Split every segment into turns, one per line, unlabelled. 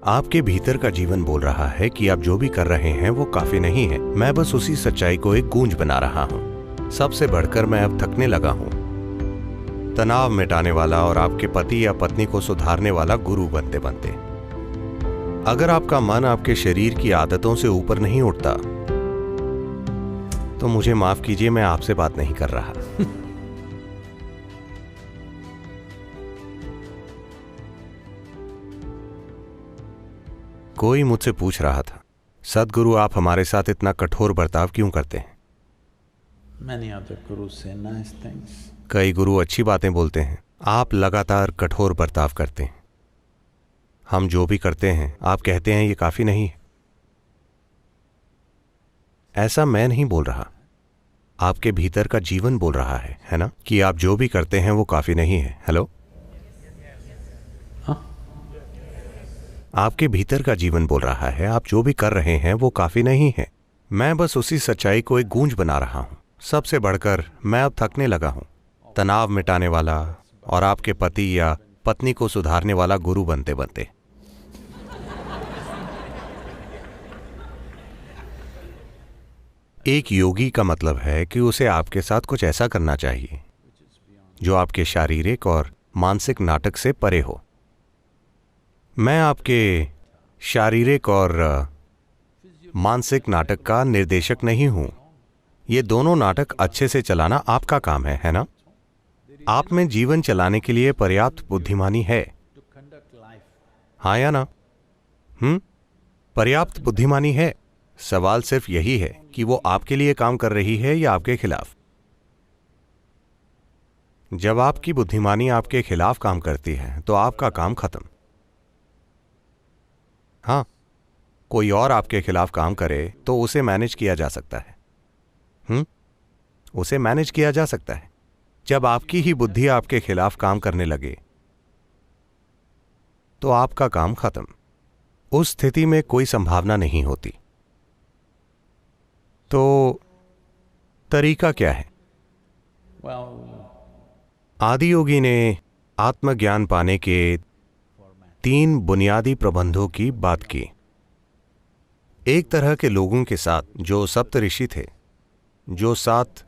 आपके भीतर का जीवन बोल रहा है कि आप जो भी कर रहे हैं वो काफी नहीं है। मैं बस उसी सच्चाई को एक गूंज बना रहा हूँ। सबसे बढ़कर मैं अब थकने लगा हूँ। तनाव मिटाने वाला और आपके पति या पत्नी को सुधारने वाला गुरु बनते बनते। अगर आपका मन आपके शरीर की आदतों से ऊपर नहीं उठता तो मुझे माफ कीजिए, मैं आपसे बात नहीं कर रहा। कोई मुझसे पूछ रहा था, सद्गुरु आप हमारे साथ इतना कठोर बर्ताव क्यों करते हैं?
Many other gurus say nice things.
कई गुरु अच्छी बातें बोलते हैं, आप लगातार कठोर बर्ताव करते हैं। हम जो भी करते हैं आप कहते हैं ये काफी नहीं है। ऐसा मैं नहीं बोल रहा, आपके भीतर का जीवन बोल रहा है ना, कि आप जो भी करते हैं वो काफी नहीं है। हेलो, आपके भीतर का जीवन बोल रहा है आप जो भी कर रहे हैं वो काफी नहीं है। मैं बस उसी सच्चाई को एक गूंज बना रहा हूं। सबसे बढ़कर मैं अब थकने लगा हूं। तनाव मिटाने वाला और आपके पति या पत्नी को सुधारने वाला गुरु बनते बनते। एक योगी का मतलब है कि उसे आपके साथ कुछ ऐसा करना चाहिए जो आपके शारीरिक और मानसिक नाटक से परे हो। मैं आपके शारीरिक और मानसिक नाटक का निर्देशक नहीं हूं। ये दोनों नाटक अच्छे से चलाना आपका काम है ना? आप में जीवन चलाने के लिए पर्याप्त बुद्धिमानी है, हाँ या ना? पर्याप्त बुद्धिमानी है। सवाल सिर्फ यही है कि वो आपके लिए काम कर रही है या आपके खिलाफ। जब आपकी बुद्धिमानी आपके खिलाफ काम करती है तो आपका काम खत्म। हाँ, कोई और आपके खिलाफ काम करे तो उसे मैनेज किया जा सकता है। उसे मैनेज किया जा सकता है। जब आपकी ही बुद्धि आपके खिलाफ काम करने लगे तो आपका काम खत्म। उस स्थिति में कोई संभावना नहीं होती। तो तरीका क्या है? आदि योगी ने आत्मज्ञान पाने के 3 बुनियादी प्रबंधों की बात की। एक तरह के लोगों के साथ जो सप्तऋषि थे, जो 7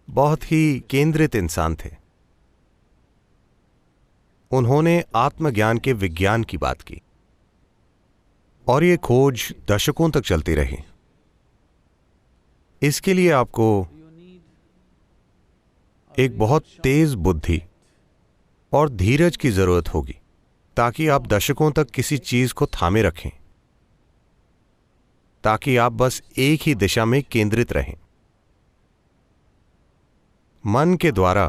बहुत ही केंद्रित इंसान थे, उन्होंने आत्मज्ञान के विज्ञान की बात की और ये खोज दशकों तक चलती रही। इसके लिए आपको एक बहुत तेज बुद्धि और धीरज की जरूरत होगी ताकि आप दशकों तक किसी चीज को थामे रखें, ताकि आप बस एक ही दिशा में केंद्रित रहें। मन के द्वारा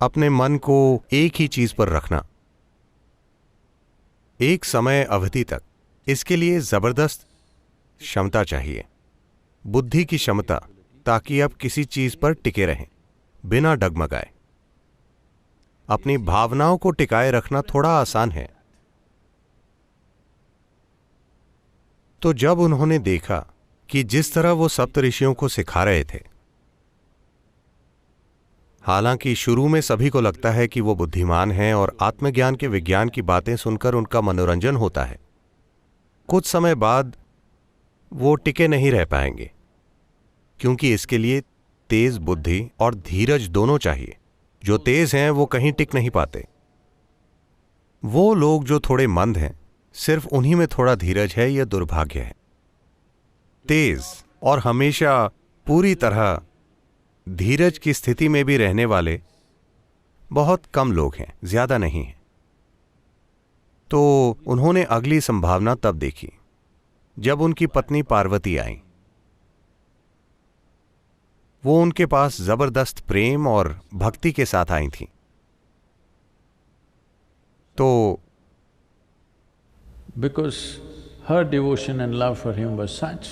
अपने मन को एक ही चीज पर रखना एक समय अवधि तक, इसके लिए जबरदस्त क्षमता चाहिए, बुद्धि की क्षमता, ताकि आप किसी चीज पर टिके रहें बिना डगमगाए। अपनी भावनाओं को टिकाए रखना थोड़ा आसान है। तो जब उन्होंने देखा कि जिस तरह वो सप्तऋषियों को सिखा रहे थे, हालांकि शुरू में सभी को लगता है कि वो बुद्धिमान हैं और आत्मज्ञान के विज्ञान की बातें सुनकर उनका मनोरंजन होता है, कुछ समय बाद वो टिके नहीं रह पाएंगे, क्योंकि इसके लिए तेज बुद्धि और धीरज दोनों चाहिए। जो तेज हैं वो कहीं टिक नहीं पाते। वो लोग जो थोड़े मंद हैं, सिर्फ उन्हीं में थोड़ा धीरज है, यह दुर्भाग्य है। तेज और हमेशा पूरी तरह धीरज की स्थिति में भी रहने वाले बहुत कम लोग हैं, ज्यादा नहीं हैं। तो उन्होंने अगली संभावना तब देखी जब उनकी पत्नी पार्वती आई। वो उनके पास जबरदस्त प्रेम और भक्ति के साथ आई थी। तो
Because her devotion and love for him was such,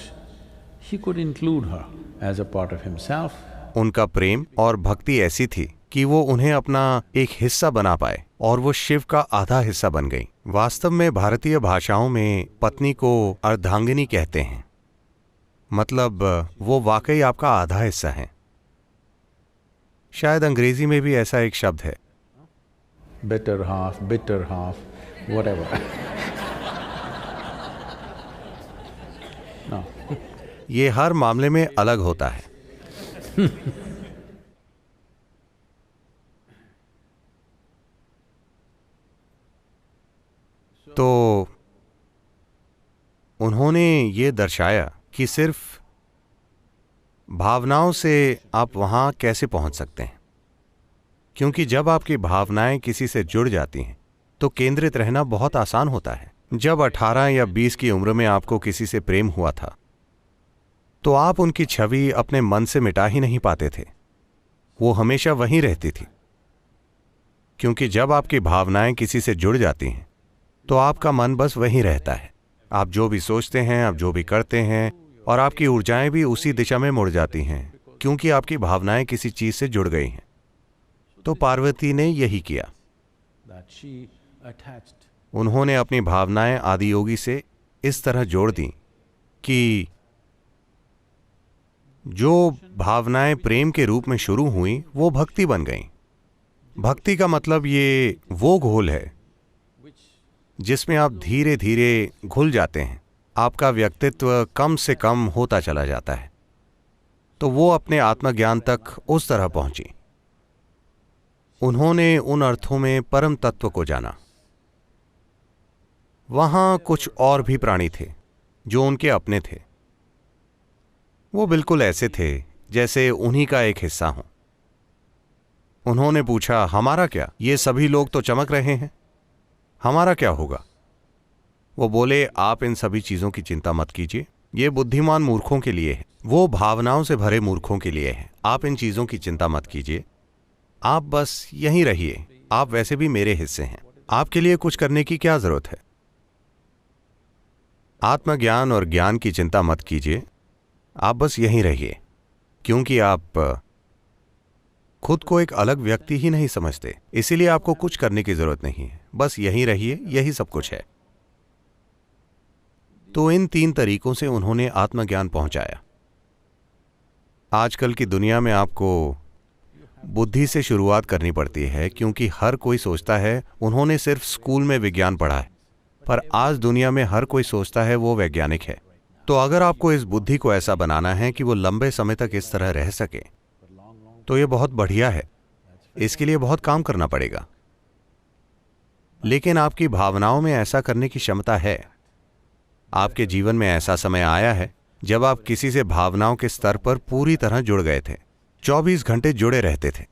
he could include her as a part of himself.
उनका प्रेम और भक्ति ऐसी थी कि वो उन्हें अपना एक हिस्सा बना पाए और वो शिव का आधा हिस्सा बन गई। वास्तव में भारतीय भाषाओं में पत्नी को अर्धांगिनी कहते हैं, मतलब वो वाकई आपका आधा हिस्सा है। शायद अंग्रेजी में भी ऐसा एक शब्द है।
better half, bitter half, whatever. No.
ये हर मामले में अलग होता है। तो उन्होंने ये दर्शाया कि सिर्फ भावनाओं से आप वहां कैसे पहुंच सकते हैं, क्योंकि जब आपकी भावनाएं किसी से जुड़ जाती हैं तो केंद्रित रहना बहुत आसान होता है। जब 18 या 20 की उम्र में आपको किसी से प्रेम हुआ था तो आप उनकी छवि अपने मन से मिटा ही नहीं पाते थे, वो हमेशा वहीं रहती थी, क्योंकि जब आपकी भावनाएं किसी से जुड़ जाती हैं तो आपका मन बस वहीं रहता है। आप जो भी सोचते हैं, आप जो भी करते हैं, और आपकी ऊर्जाएं भी उसी दिशा में मुड़ जाती हैं, क्योंकि आपकी भावनाएं किसी चीज से जुड़ गई हैं। तो पार्वती ने यही किया।
That she attached.
उन्होंने अपनी भावनाएं आदियोगी से इस तरह जोड़ दी कि जो भावनाएं प्रेम के रूप में शुरू हुई वो भक्ति बन गईं। भक्ति का मतलब ये वो घोल है जिसमें आप धीरे धीरे घुल जाते हैं, आपका व्यक्तित्व कम से कम होता चला जाता है। तो वो अपने आत्मज्ञान तक उस तरह पहुंची। उन्होंने उन अर्थों में परम तत्व को जाना। वहां कुछ और भी प्राणी थे जो उनके अपने थे। वो बिल्कुल ऐसे थे जैसे उन्हीं का एक हिस्सा हो। उन्होंने पूछा, हमारा क्या? ये सभी लोग तो चमक रहे हैं, हमारा क्या होगा? वो बोले, आप इन सभी चीजों की चिंता मत कीजिए, ये बुद्धिमान मूर्खों के लिए है, वो भावनाओं से भरे मूर्खों के लिए है। आप इन चीजों की चिंता मत कीजिए, आप बस यहीं रहिए, आप वैसे भी मेरे हिस्से हैं, आपके लिए कुछ करने की क्या जरूरत है? आत्मज्ञान और ज्ञान की चिंता मत कीजिए, आप बस यहीं रहिए, क्योंकि आप खुद को एक अलग व्यक्ति ही नहीं समझते, इसीलिए आपको कुछ करने की जरूरत नहीं है, बस यहीं रहिए, यही सब कुछ है। तो इन 3 तरीकों से उन्होंने आत्मज्ञान पहुंचाया। आजकल की दुनिया में आपको बुद्धि से शुरुआत करनी पड़ती है, क्योंकि हर कोई सोचता है उन्होंने सिर्फ स्कूल में विज्ञान पढ़ा है, पर आज दुनिया में हर कोई सोचता है वो वैज्ञानिक है। तो अगर आपको इस बुद्धि को ऐसा बनाना है कि वो लंबे समय तक इस तरह रह सके, तो ये बहुत बढ़िया है, इसके लिए बहुत काम करना पड़ेगा। लेकिन आपकी भावनाओं में ऐसा करने की क्षमता है। आपके जीवन में ऐसा समय आया है जब आप किसी से भावनाओं के स्तर पर पूरी तरह जुड़ गए थे, 24 घंटे जुड़े रहते थे।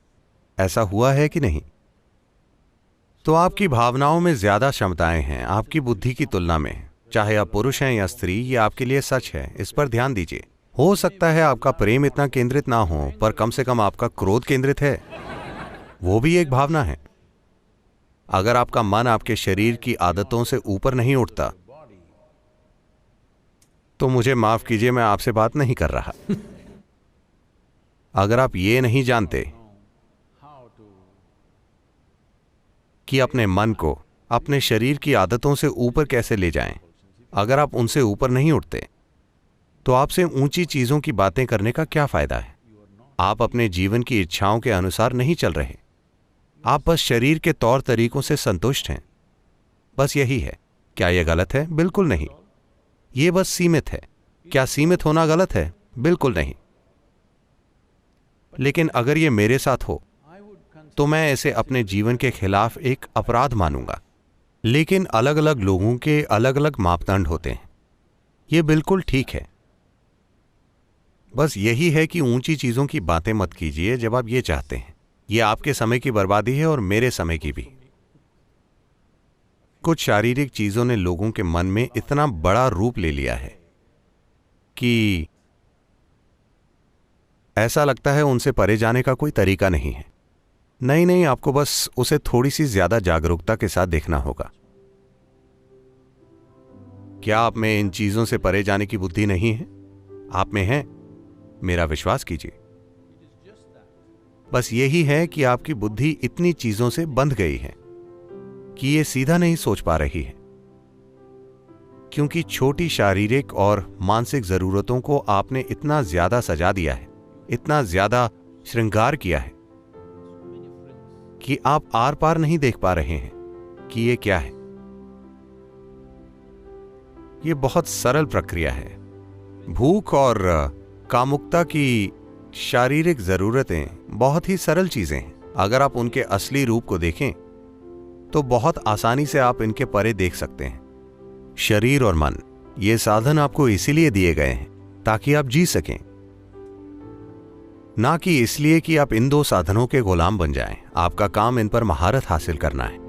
ऐसा हुआ है कि नहीं? तो आपकी भावनाओं में ज्यादा क्षमताएं हैं आपकी बुद्धि की तुलना में। चाहे आप पुरुष हैं या स्त्री, ये आपके लिए सच है, इस पर ध्यान दीजिए। हो सकता है आपका प्रेम इतना केंद्रित ना हो, पर कम से कम आपका क्रोध केंद्रित है, वो भी एक भावना है। अगर आपका मन आपके शरीर की आदतों से ऊपर नहीं उठता, तो मुझे माफ कीजिए, मैं आपसे बात नहीं कर रहा। अगर आप ये नहीं जानते कि अपने मन को अपने शरीर की आदतों से ऊपर कैसे ले जाएं, अगर आप उनसे ऊपर नहीं उठते, तो आपसे ऊंची चीजों की बातें करने का क्या फायदा है? आप अपने जीवन की इच्छाओं के अनुसार नहीं चल रहे, आप बस शरीर के तौर तरीकों से संतुष्ट हैं, बस यही है। क्या यह गलत है? बिल्कुल नहीं, ये बस सीमित है। क्या सीमित होना गलत है? बिल्कुल नहीं। लेकिन अगर ये मेरे साथ हो तो मैं इसे अपने जीवन के खिलाफ एक अपराध मानूंगा। लेकिन अलग अलग लोगों के अलग अलग मापदंड होते हैं, ये बिल्कुल ठीक है। बस यही है कि ऊंची चीजों की बातें मत कीजिए जब आप ये चाहते हैं। ये आपके समय की बर्बादी है और मेरे समय की भी। कुछ शारीरिक चीजों ने लोगों के मन में इतना बड़ा रूप ले लिया है कि ऐसा लगता है उनसे परे जाने का कोई तरीका नहीं है। नहीं, आपको बस उसे थोड़ी सी ज्यादा जागरूकता के साथ देखना होगा। क्या आप में इन चीजों से परे जाने की बुद्धि नहीं है? आप में है, मेरा विश्वास कीजिए। बस यही है कि आपकी बुद्धि इतनी चीजों से बंध गई है कि ये सीधा नहीं सोच पा रही है, क्योंकि छोटी शारीरिक और मानसिक जरूरतों को आपने इतना ज्यादा सजा दिया है, इतना ज्यादा श्रृंगार किया है। कि आप आर पार नहीं देख पा रहे हैं कि ये क्या है। ये बहुत सरल प्रक्रिया है। भूख और कामुकता की शारीरिक जरूरतें बहुत ही सरल चीजें हैं। अगर आप उनके असली रूप को देखें तो बहुत आसानी से आप इनके परे देख सकते हैं। शरीर और मन, ये साधन आपको इसीलिए दिए गए हैं ताकि आप जी सकें, ना कि इसलिए कि आप इन दो साधनों के गुलाम बन जाएं। आपका काम इन पर महारत हासिल करना है।